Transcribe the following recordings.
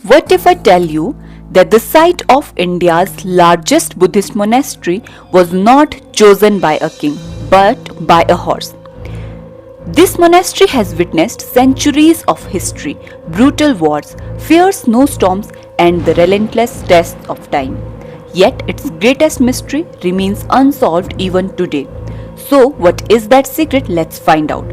What if I tell you that the site of India's largest Buddhist monastery was not chosen by a king but by a horse? This monastery has witnessed centuries of history, brutal wars, fierce snowstorms, and the relentless tests of time. Yet its greatest mystery remains unsolved even today. So, what is that secret? Let's find out.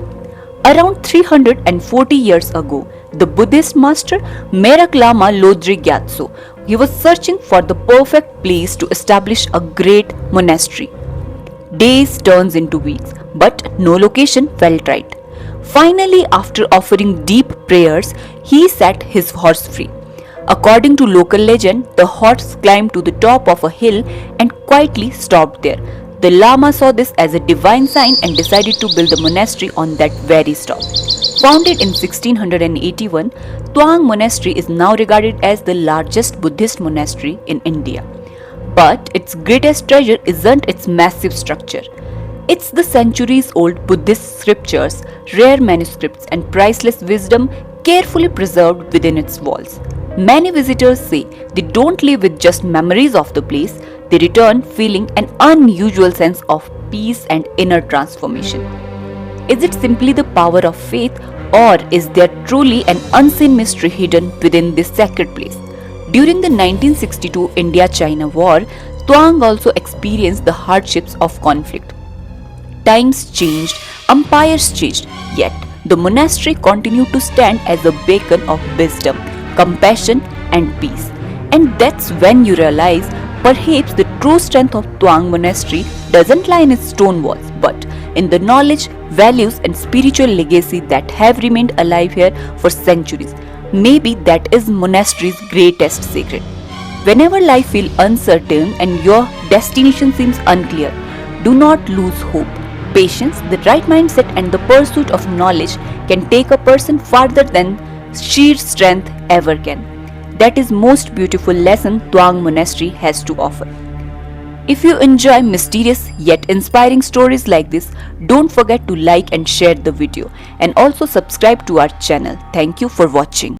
Around 340 years ago, the Buddhist master Merak Lama Lodri Gyatso, he was searching for the perfect place to establish a great monastery. Days turns into weeks, but no location felt right. Finally, after offering deep prayers, he set his horse free. According to local legend, the horse climbed to the top of a hill and quietly stopped there. The Lama saw this as a divine sign and decided to build the monastery on that very stop. Founded in 1681, Tuang Monastery is now regarded as the largest Buddhist monastery in India. But its greatest treasure isn't its massive structure. It's the centuries old Buddhist scriptures, rare manuscripts, and priceless wisdom carefully preserved within its walls. Many visitors say they don't leave with just memories of the place, they return feeling an unusual sense of peace and inner transformation. Is it simply the power of faith, or is there truly an unseen mystery hidden within this sacred place? During the 1962 India-China War, Tuang also experienced the hardships of conflict. Times changed, empires changed, yet the monastery continued to stand as a beacon of wisdom, compassion, and peace. And that's when you realize perhaps the true strength of Tuang Monastery doesn't lie in its stone walls, but in the knowledge, values, and spiritual legacy that have remained alive here for centuries. Maybe that is monastery's greatest secret. Whenever life feels uncertain and your destination seems unclear, do not lose hope. Patience, the right mindset, and the pursuit of knowledge can take a person farther than sheer strength ever can. That is most beautiful lesson Tuang Monastery has to offer. If you enjoy mysterious yet inspiring stories like this, don't forget to like and share the video, and also subscribe to our channel. Thank you for watching.